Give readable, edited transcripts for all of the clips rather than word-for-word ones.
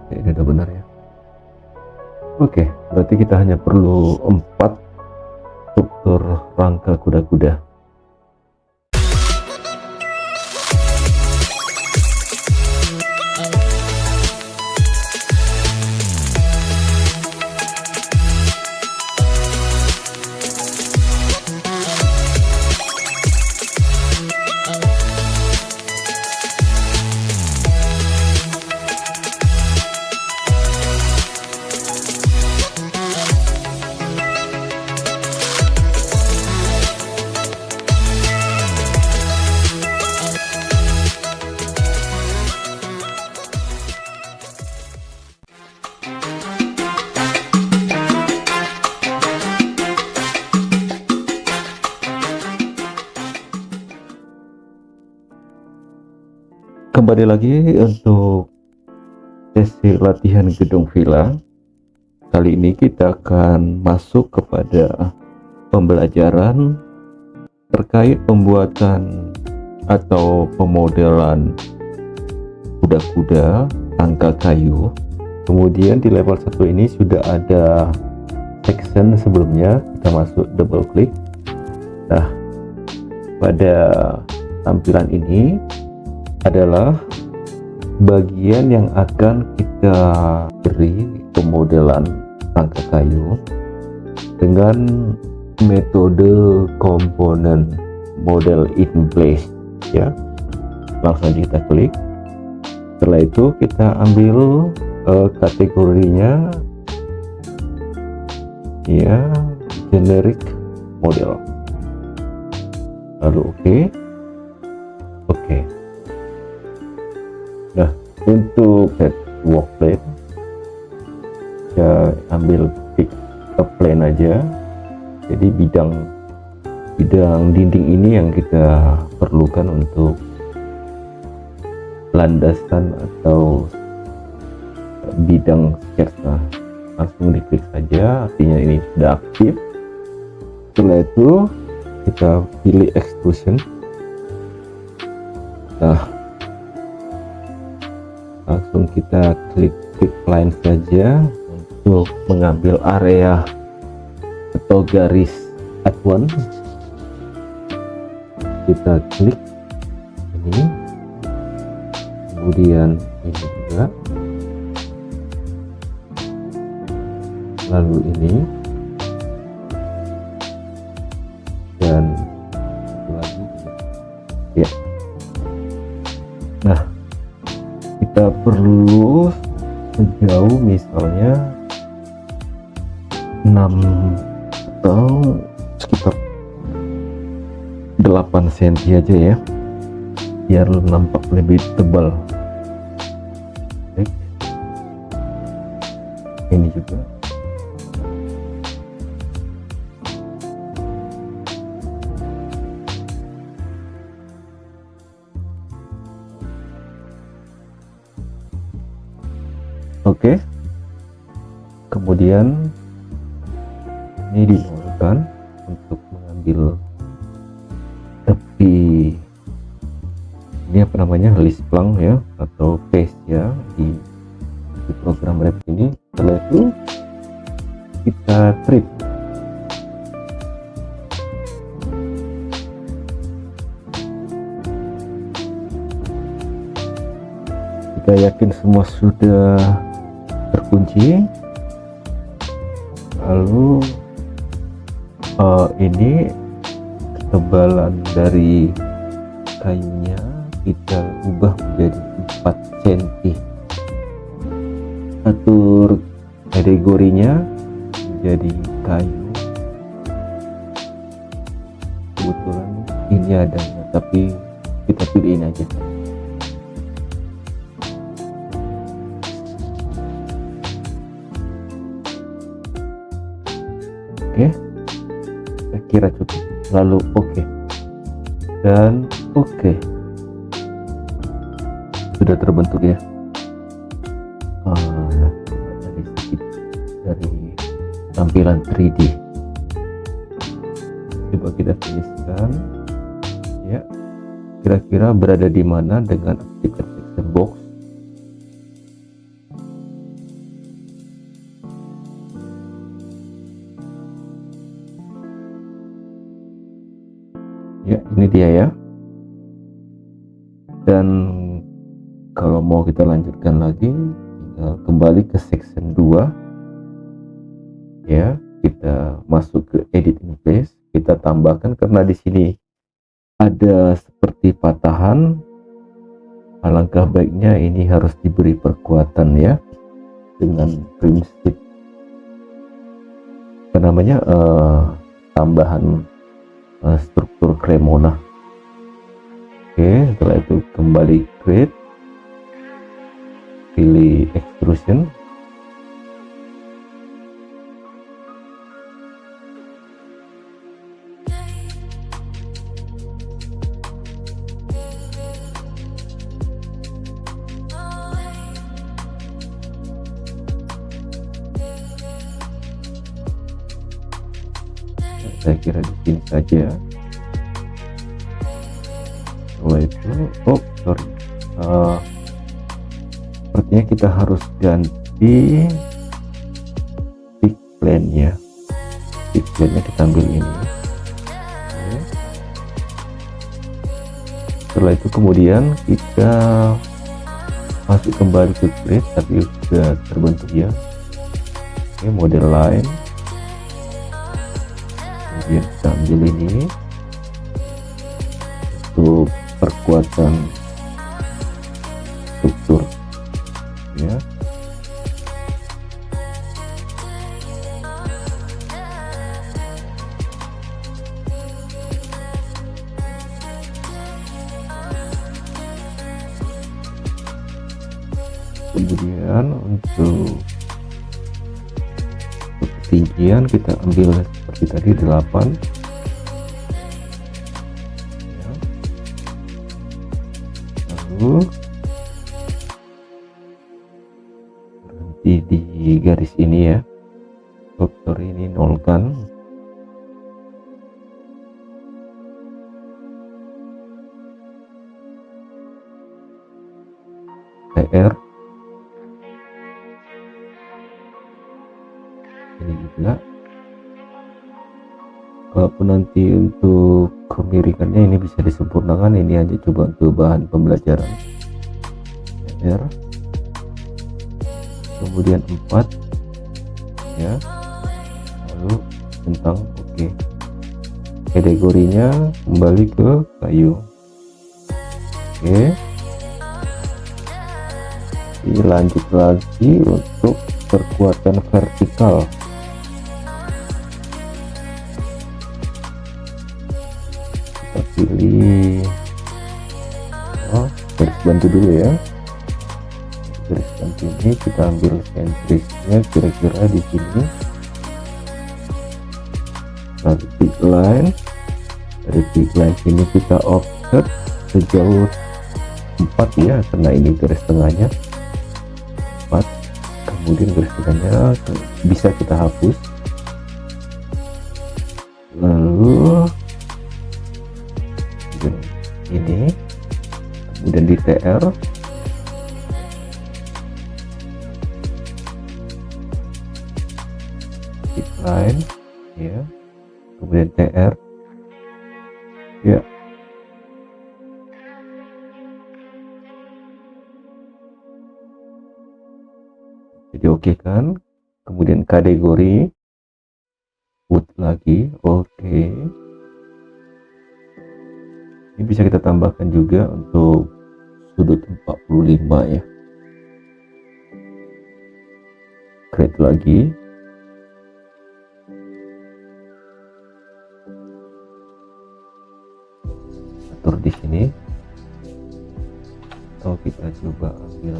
Ini udah benar ya. Oke, berarti kita hanya perlu 4 struktur rangka kuda-kuda. Kembali lagi untuk sesi latihan gedung villa. Kali ini kita akan masuk kepada pembelajaran terkait pembuatan atau pemodelan kuda-kuda tangga kayu. Kemudian di level 1 ini sudah ada section sebelumnya, kita masuk double klik. Nah, pada tampilan ini adalah bagian yang akan kita beri pemodelan tangga kayu dengan metode komponen model in place ya. Langsung aja kita klik. Setelah itu kita ambil kategorinya ya, generic model, lalu oke. Nah, untuk head work plane ya, ambil pick a plane aja. Jadi bidang dinding ini yang kita perlukan untuk landasan atau bidang sketsa. Langsung diklik saja, artinya ini sudah aktif. Setelah itu kita pilih extrusion. Nah, langsung kita klik line saja untuk mengambil area atau garis acuan. Kita klik ini, kemudian ini juga, lalu ini, dan lagi ya. Nah, kita perlu sejauh misalnya 6 atau sekitar 8 cm aja ya, biar nampak lebih tebal. Baik. Ini juga oke. Kemudian ini digunakan untuk mengambil tepi, ini apa namanya, list plank ya, atau face ya, di program Revit ini. Setelah itu kita trim. Kita yakin semua sudah terkunci, lalu ini ketebalan dari kayunya kita ubah menjadi 4 cm. Atur kategorinya menjadi kayu. Kebetulan ini adanya, tapi kita pilih ini aja. Oke, saya kira cukup. Lalu oke, dan oke, sudah terbentuk ya. Dari tampilan 3D, coba kita finishkan ya. Kira-kira berada di mana dengan aktifkan texture box. ini dia ya. Dan kalau mau kita lanjutkan lagi, tinggal kembali ke section 2 ya. Kita masuk ke edit in place, kita tambahkan, karena di sini ada seperti patahan, alangkah baiknya ini harus diberi perkuatan ya, dengan prinsip tambahan struktur Cremona. Oke, setelah itu kembali create, pilih extrusion, saya kira di sini saja. Setelah itu, sepertinya kita harus ganti pick plane ya. Pick plane nya kita ambil ini. Oke. Setelah itu kemudian kita masuk kembali ke grid, tapi sudah terbentuk ya. Oke, model line. Kemudian kita ambil ini untuk perkuatan struktur ya. Kemudian untuk ketinggian kita ambil seperti tadi 8 ya. Lalu berhenti di garis ini ya. Sorry, ini nolkan. TR ini juga. Kalaupun nanti untuk kemiringannya ini bisa disempurnakan, ini aja coba untuk bahan pembelajaran. TR, kemudian 4 ya, lalu centang. Oke, kategorinya kembali ke kayu. Oke, ini lanjut lagi untuk perkuatan vertikal. Kita pilih garis bantu dulu ya. Garis bantu ini kita ambil sentrisnya kira-kira di sini. Lalu pick line, dari pick line ini kita offset sejauh 4 ya, karena ini garis tengahnya 4. Kemudian garis tengahnya bisa kita hapus. Lalu ini, kemudian di TR pick line ya, kemudian TR ya. Jadi oke kan. Kemudian kategori wood lagi. Oke, ini bisa kita tambahkan juga untuk sudut 45 ya. Create lagi, atur di sini, atau kita coba ambil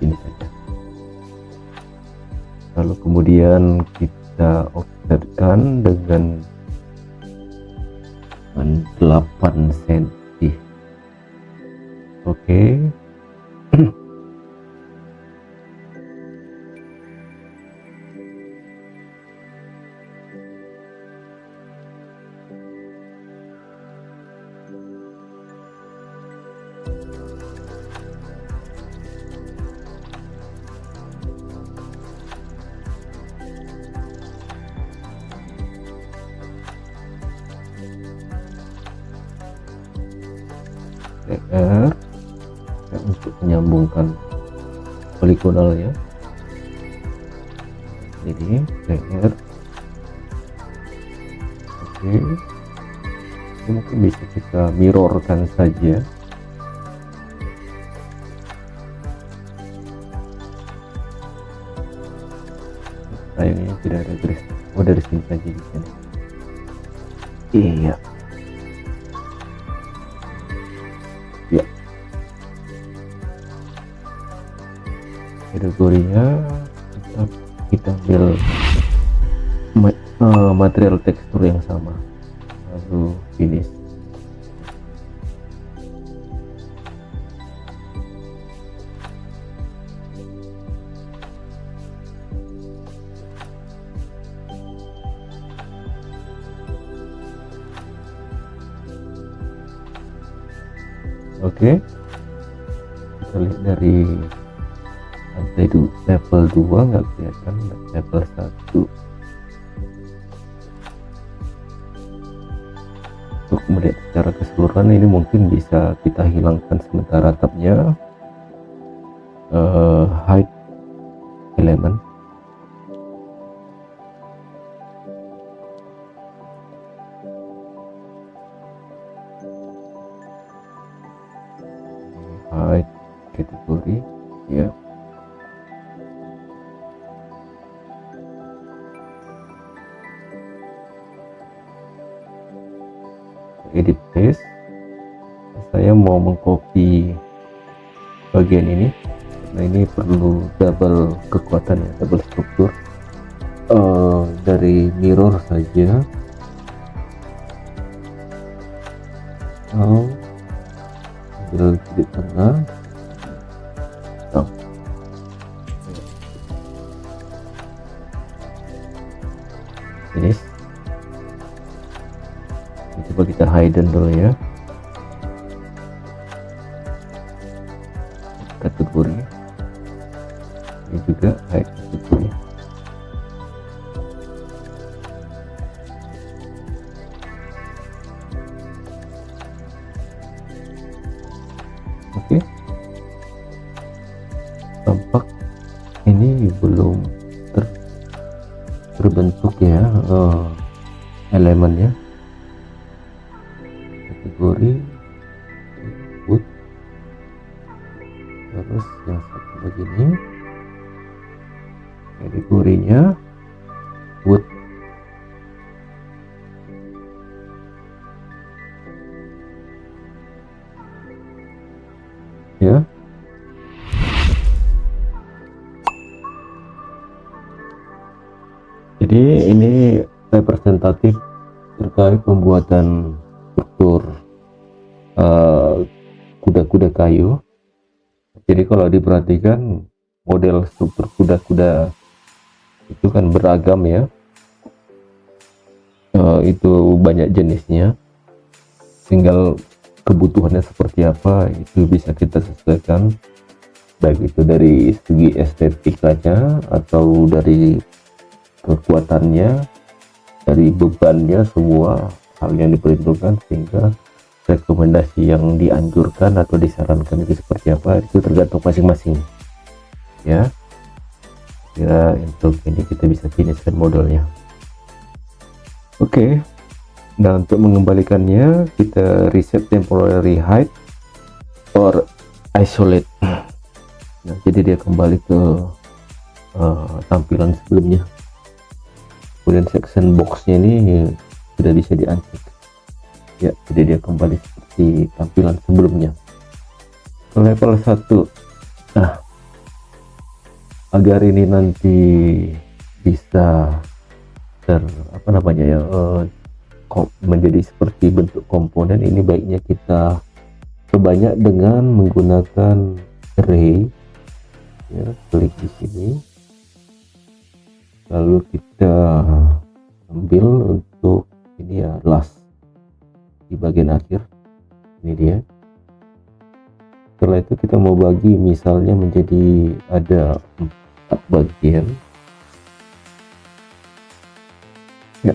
ini saja. Lalu kemudian kita offsetkan dengan 8 cm. Oke. layer untuk menyambungkan poligonalnya. Jadi layer, oke, ini mungkin bisa kita mirrorkan saja. Sayangnya tidak ada garis. Oh, dari sini saja di sini. Iya. Ya. Kategorinya kita ambil material tekstur yang sama, lalu finish. Oke, kita lihat dari lantai level 2 nggak kelihatan, level 1. Untuk melihat secara keseluruhan ini mungkin bisa kita hilangkan sementara tabnya hide element. Hide kategori, ya. Edit paste. Saya mau mengcopy bagian ini. Nah, ini perlu double kekuatan ya, double struktur. Dari mirror saja. Ambil di tengah. Finish. Coba kita hidden dulu ya, kategori ini juga hide kategori. Oke, tampak ini belum terbentuk ya elemennya. Kategori wood, terus yang satu begini kategorinya wood. Ya, jadi ini representatif terkait pembuatan struktur kuda-kuda kayu. Jadi kalau diperhatikan model struktur kuda-kuda itu kan beragam ya, itu banyak jenisnya, tinggal kebutuhannya seperti apa itu bisa kita sesuaikan, baik itu dari segi estetikanya atau dari kekuatannya, dari bebannya, semua hal yang diperhitungkan, sehingga rekomendasi yang dianjurkan atau disarankan itu seperti apa itu tergantung masing-masing ya. Kira untuk ini kita bisa finishkan modelnya. Oke, nah untuk mengembalikannya kita reset temporary hide or isolate. Nah, jadi dia kembali ke tampilan sebelumnya. Kemudian section boxnya ini sudah bisa di-uncheck ya, jadi dia kembali seperti tampilan sebelumnya. Level 1. Nah, agar ini nanti bisa menjadi seperti bentuk komponen, ini baiknya kita perbanyak dengan menggunakan array ya. Klik di sini, lalu kita ambil untuk ini ya, last di bagian akhir, ini dia. Setelah itu kita mau bagi misalnya menjadi ada 4 bagian ya.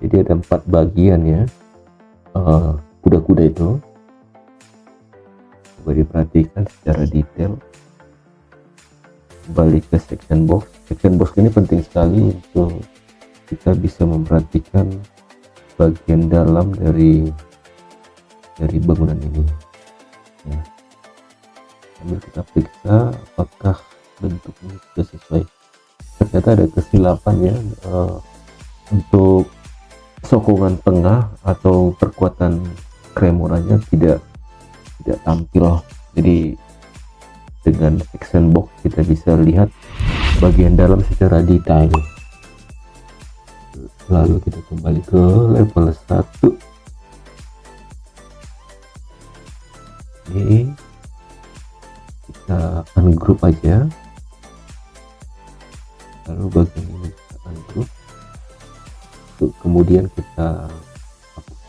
Jadi Jadi ada 4 bagian ya, kuda-kuda itu. Coba diperhatikan secara detail. Kembali ke section box. Section box ini penting sekali untuk kita bisa memperhatikan bagian dalam dari bangunan ini ya. Sambil kita periksa apakah bentuknya sudah sesuai. Ternyata ada kesilapan ya, untuk sokongan tengah atau perkuatan kremorannya tidak tampil. Jadi dengan section box kita bisa lihat bagian dalam secara detail. Lalu kita kembali ke level 1. Ini kita ungroup aja, lalu bagian ini kita ungroup, kemudian kita hapus.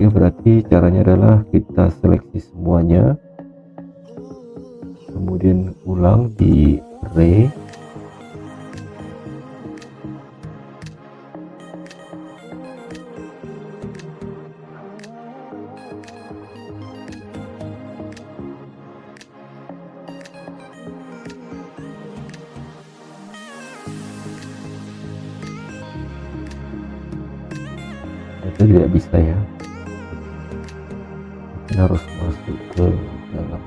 Oke, berarti caranya adalah kita seleksi semuanya, kemudian ulang di array, itu tidak bisa ya, kita harus masuk ke dalam.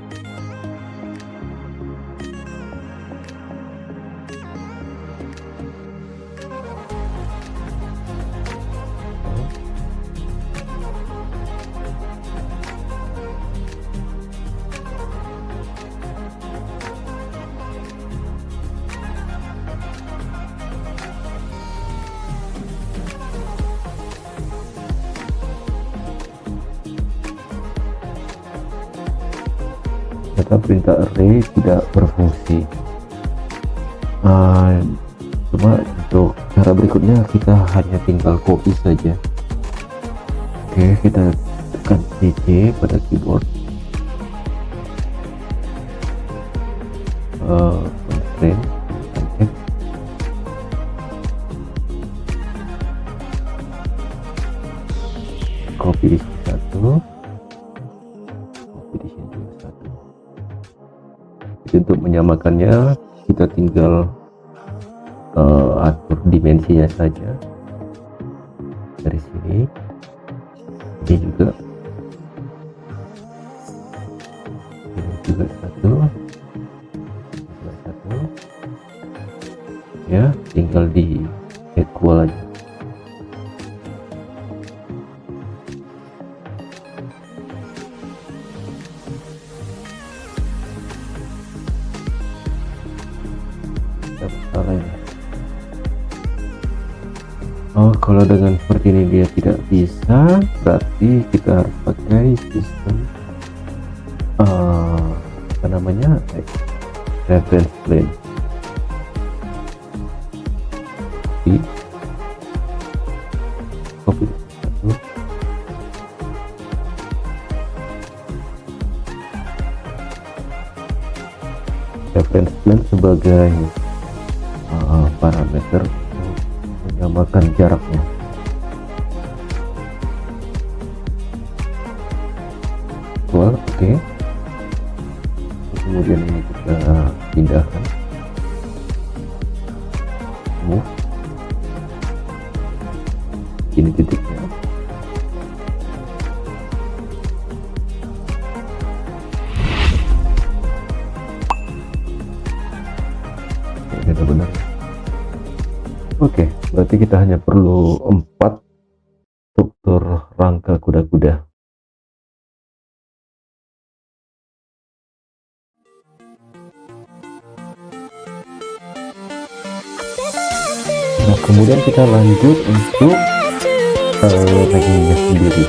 Ternyata perintah array tidak berfungsi. Cuma untuk cara berikutnya kita hanya tinggal copy saja. Oke, kita tekan CC pada keyboard, constraint, F, copy di sini satu, copy di sini juga satu. Jadi untuk menyamakannya kita tinggal atur dimensinya saja dari sini. Ini juga satu, ya, tinggal di equal aja. Oh, kalau dengan seperti ini dia tidak bisa, berarti kita harus pakai sistem apa namanya, reference plane. Di copy satu, reference plane sebagai parameter menyamakan jaraknya. Oke. Kemudian ini kita pindahkan, move, ini titiknya. Oke, benar. Oke, berarti kita hanya perlu 4 struktur rangka kuda-kuda. Nah, Kemudian kita lanjut untuk rankingnya sendiri.